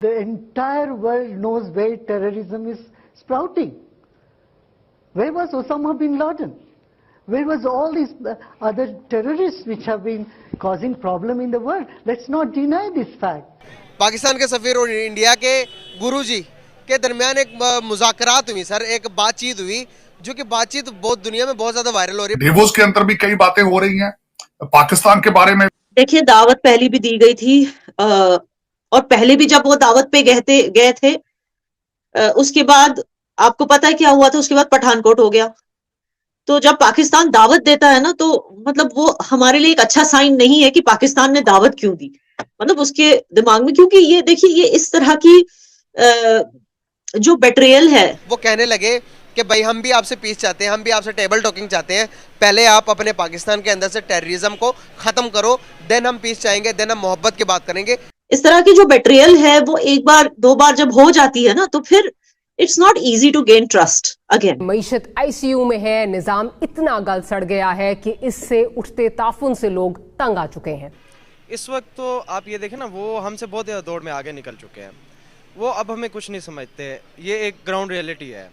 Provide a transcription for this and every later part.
The entire world knows where terrorism is sprouting. Where was Osama bin Laden? Where was all these other terrorists which have been causing problem in the world? Let's not deny this fact. Pakistan के सफीर और India के गुरुजी के दरमियान एक मुज़ाकरात हुई sir, एक बातचीत हुई, जो कि बातचीत बहुत दुनिया में बहुत ज्यादा वायरल हो रही है। डेवोस के अंदर भी कई बातें हो रही हैं पाकिस्तान के बारे में। देखिए, दावत पहले भी दी गई थी और पहले भी जब वो दावत पे गए थे उसके बाद आपको पता है क्या हुआ था। उसके बाद पठानकोट हो गया। तो जब पाकिस्तान दावत देता है ना, तो मतलब वो हमारे लिए एक अच्छा साइन नहीं है कि पाकिस्तान ने दावत क्यों दी, मतलब उसके दिमाग में, क्योंकि ये देखिए, ये इस तरह की जो बेट्रियल है। वो कहने लगे कि भाई हम भी आपसे पीस चाहते हैं, हम भी आपसे टेबल टॉकिंग चाहते हैं, पहले आप अपने पाकिस्तान के अंदर से टेररिज्म को खत्म करो, देन हम पीस चाहेंगे, देन हम मोहब्बत की बात करेंगे। इस तरह की जो बेट्रियल है वो एक बार दो बार जब हो जाती है ना, तो फिर it's not easy to gain trust again. मईशत आईसीयू में है, निजाम इतना गल सड़ गया है कि इससे उठते ताफुन से लोग तंग आ चुके हैं। इस वक्त तो आप ये देखें ना, वो हमसे बहुत ज़्यादा दौड़ में आगे निकल चुके हैं। वो अब हमें कुछ नहीं समझते। ये एक ग्राउंड रियलिटी है।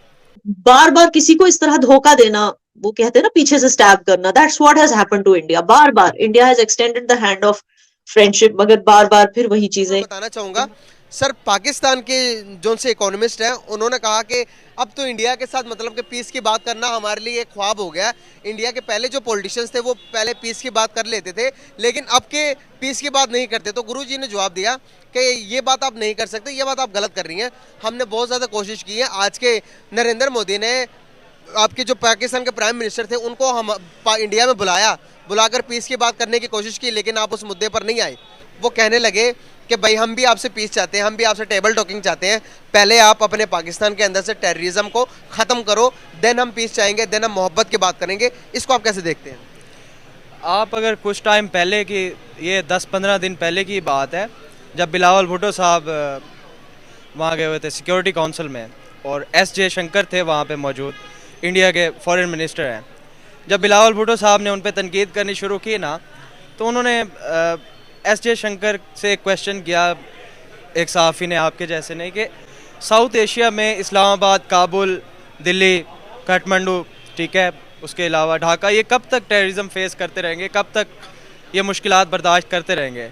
बार बार किसी को इस तरह धोखा देना, वो कहते हैं ना पीछे से स्टैब करना, that's what has happened to India. बार बार India has extended the hand of friendship, मगर बार बार फिर वही चीजें। बताना चाहूंगा सर, पाकिस्तान के जो से इकोनॉमिस्ट हैं, उन्होंने कहा कि अब तो इंडिया के साथ मतलब कि पीस की बात करना हमारे लिए एक ख्वाब हो गया। इंडिया के पहले जो पॉलिटिशियंस थे वो पहले पीस की बात कर लेते थे, लेकिन अब के पीस की बात नहीं करते। तो गुरुजी ने जवाब दिया कि ये बात आप नहीं कर सकते, ये बात आप गलत कर रही हैं। हमने बहुत ज़्यादा कोशिश की है। आज के नरेंद्र मोदी ने आपके जो पाकिस्तान के प्राइम मिनिस्टर थे उनको हम इंडिया में बुलाकर पीस की बात करने की कोशिश की, लेकिन आप उस मुद्दे पर नहीं आए। वो कहने लगे कि भाई हम भी आपसे पीस चाहते हैं, हम भी आपसे टेबल टॉकिंग चाहते हैं, पहले आप अपने पाकिस्तान के अंदर से टेररिज्म को ख़त्म करो, देन हम पीस चाहेंगे, देन हम मोहब्बत की बात करेंगे। इसको आप कैसे देखते हैं? आप अगर कुछ टाइम पहले की, ये 10-15 दिन पहले की बात है, जब बिलावल भुट्टो साहब वहाँ गए हुए थे सिक्योरिटी काउंसिल में, और एस जयशंकर थे वहाँ पे मौजूद, इंडिया के फॉरेन मिनिस्टर हैं। जब बिलावल भुट्टो साहब ने उन पर तनकीद करनी शुरू की ना, तो उन्होंने एस जयशंकर से एक क्वेश्चन किया, एक सहाफ़ी ने, आपके जैसे नहीं, कि साउथ एशिया में इस्लामाबाद, काबुल, दिल्ली, काठमांडू, ठीक है, उसके अलावा ढाका, ये कब तक टेररिज्म फेस करते रहेंगे, कब तक ये मुश्किलात बर्दाश्त करते रहेंगे?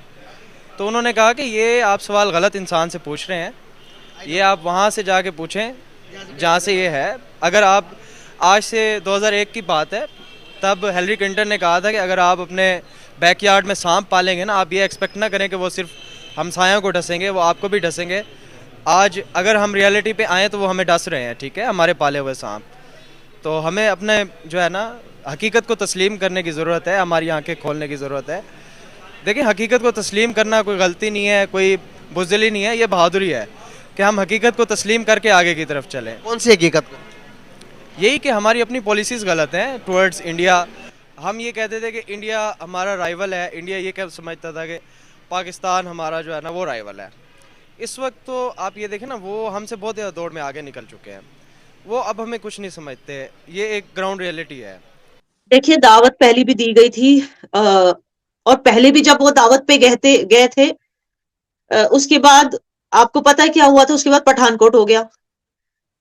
तो उन्होंने कहा कि ये आप सवाल गलत इंसान से पूछ रहे हैं, ये आप वहाँ से जाके पूछें जहाँ से ये है। अगर आप आज से 2001 की बात है, तब हिलरी क्लिंटन ने कहा था कि अगर आप अपने बैकयार्ड में सांप पालेंगे ना, आप ये एक्सपेक्ट ना करें कि वो सिर्फ हमसायों को डसेंगे, वो आपको भी डसेंगे। आज अगर हम रियलिटी पे आएँ तो वो हमें डस रहे हैं, ठीक है, हमारे पाले हुए सांप। तो हमें अपने जो है ना हकीकत को तस्लीम करने की ज़रूरत है, हमारी आंखें खोलने की ज़रूरत है। देखिए, हकीकत को तस्लीम करना कोई गलती नहीं है, कोई बुज़दिली नहीं है, ये बहादुरी है कि हम हकीकत को तस्लीम करके आगे की तरफ चलें। कौन सी हकीकत को? यही कि हमारी अपनी पॉलिसीज़ गलत हैं टुवर्ड्स इंडिया। हम ये कहते थे कि इंडिया हमारा राइवल है, इंडिया ये क्या समझता था कि पाकिस्तान हमारा जो है ना वो राइवल है। इस वक्त तो आप ये देखें ना, वो हमसे बहुत ज़्यादा दौड़ में आगे निकल चुके हैं। वो अब हमें कुछ नहीं समझते। ये एक ग्राउंड रियलिटी है। देखिए, दावत पहले भी दी गई थी और पहले भी जब वो दावत पे गए थे उसके बाद आपको पता है क्या हुआ था। उसके बाद पठानकोट हो गया।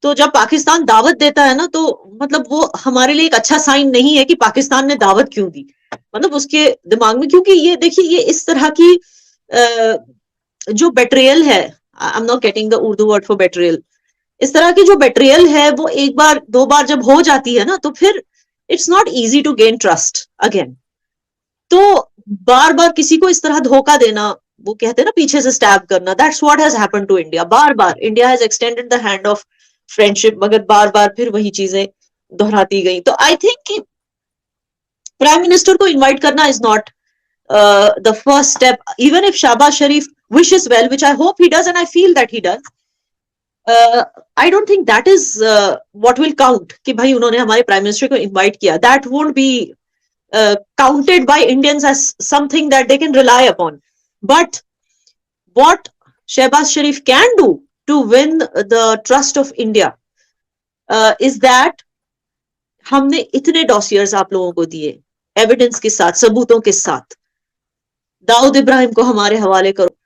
तो जब पाकिस्तान दावत देता है ना, तो मतलब वो हमारे लिए एक अच्छा साइन नहीं है कि पाकिस्तान ने दावत क्यों दी, मतलब उसके दिमाग में, क्योंकि ये देखिए, ये इस तरह की जो बेट्रियल है, I am not getting the Urdu word for betrayal, इस तरह की जो बेट्रियल है वो एक बार दो बार जब हो जाती है ना, तो फिर it's not easy to gain trust again. तो बार बार किसी को इस तरह धोखा देना, वो कहते हैं ना पीछे से स्टैब करना, that's what has happened to India. बार बार India has extended the hand of friendship, मगर बार बार फिर वही चीजें दोहराती गई। तो आई थिंक कि प्राइम मिनिस्टर को इनवाइट करना is not the first step, even if Shahbaz Sharif wishes well, which I hope he does and I feel that he does. I don't think that is what will count कि भाई उन्होंने हमारे prime minister को invite किया. That won't be counted by Indians as something that they can rely upon. But what Shehbaz Sharif can do to win the trust of India is that हमने इतने डॉसियर्स आप लोगों को दिए, एविडेंस के साथ, सबूतों के साथ. दाऊद इब्राहिम को हमारे हवाले करो,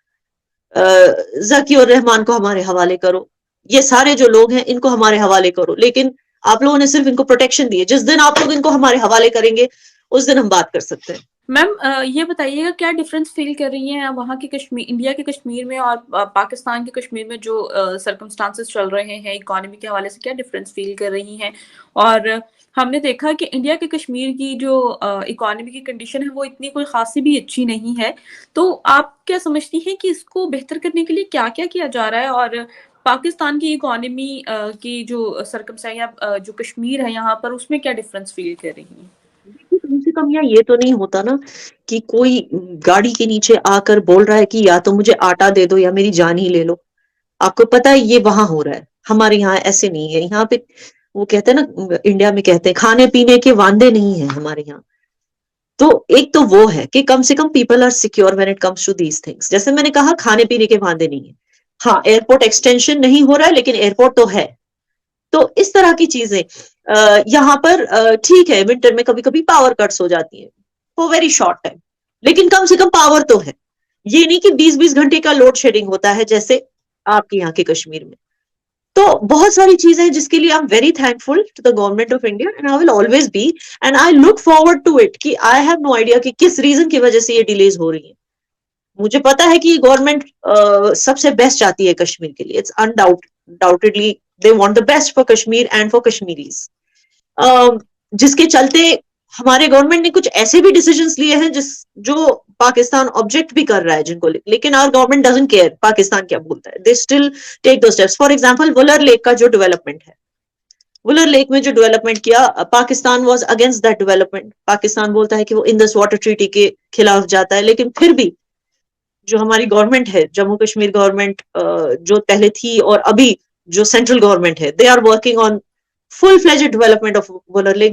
जाकिर रहमान को हमारे हवाले करो, ये सारे जो लोग हैं इनको हमारे हवाले करो, लेकिन आप लोगों ने सिर्फ इनको प्रोटेक्शन दी है। जिस दिन आप लोग इनको हमारे हवाले करेंगे उस दिन हम बात कर सकते हैं। मैम ये बताइएगा क्या डिफरेंस फील कर रही हैं वहाँ के कश्मीर, इंडिया के कश्मीर में और पाकिस्तान के कश्मीर में जो सर्कमस्टांसेस चल रहे हैं इकोनॉमी के हवाले से, क्या डिफरेंस फील कर रही हैं? और हमने देखा कि इंडिया के कश्मीर की जो इकोनॉमी की कंडीशन है वो इतनी कोई खासी भी अच्छी नहीं है, तो आप क्या समझती हैं कि इसको बेहतर करने के लिए क्या क्या किया जा रहा है? और पाकिस्तान की इकोनॉमी की जो सर्कमस्टेंस या जो कश्मीर है यहाँ पर, उसमें क्या डिफरेंस फील कर रही हैं? कम से कम यहाँ ये तो नहीं होता ना कि कोई गाड़ी के नीचे आकर बोल रहा है कि या तो मुझे आटा दे दो या मेरी जान ही ले लो। आपको पता है ये वहां हो रहा है, हमारे यहाँ ऐसे नहीं है। यहाँ पे वो कहते हैं ना, इंडिया में कहते हैं खाने पीने के वांदे नहीं है हमारे यहाँ। तो एक तो वो है कि कम से कम people are secure when it comes to these things. जैसे मैंने कहा, खाने पीने के वांदे नहीं है। हाँ, एयरपोर्ट एक्सटेंशन नहीं हो रहा है लेकिन एयरपोर्ट तो है। तो इस तरह की चीजें यहाँ पर ठीक है, विंटर में कभी कभी पावर कट्स हो जाती है फॉर वेरी शॉर्ट टाइम, लेकिन कम से कम पावर तो है। ये नहीं कि 20-20 घंटे का लोड शेडिंग होता है जैसे आपके यहाँ के कश्मीर में। तो बहुत सारी चीजें हैं जिसके लिए I am very thankful to the government of India and I will always be, and I look forward to it कि आई हैव नो आइडिया कि किस रीजन की वजह से ये डिलेज हो रही है। मुझे पता है कि गवर्नमेंट सबसे बेस्ट चाहती है कश्मीर के लिए। It's undoubtedly they want the best for Kashmir and for Kashmiris, जिसके चलते हमारे गवर्नमेंट ने कुछ ऐसे भी डिसीजंस लिए हैं जो पाकिस्तान ऑब्जेक्ट भी कर रहा है जिनको, लेकिन our government doesn't care Pakistan क्या बोलता है। They still take two steps. For example, Wular lake का जो डेवलपमेंट है, वुलर लेक में जो डेवलपमेंट किया, Pakistan was against that development. Pakistan बोलता है कि वो इंडस वाटर ट्रीटी के खिलाफ जाता है, लेकिन फिर भी जो हमारी गवर्नमेंट है, जम्मू कश्मीर गवर्नमेंट जो पहले थी और अभी जो सेंट्रल गवर्नमेंट है, they are working on full-fledged development of Wular Lake.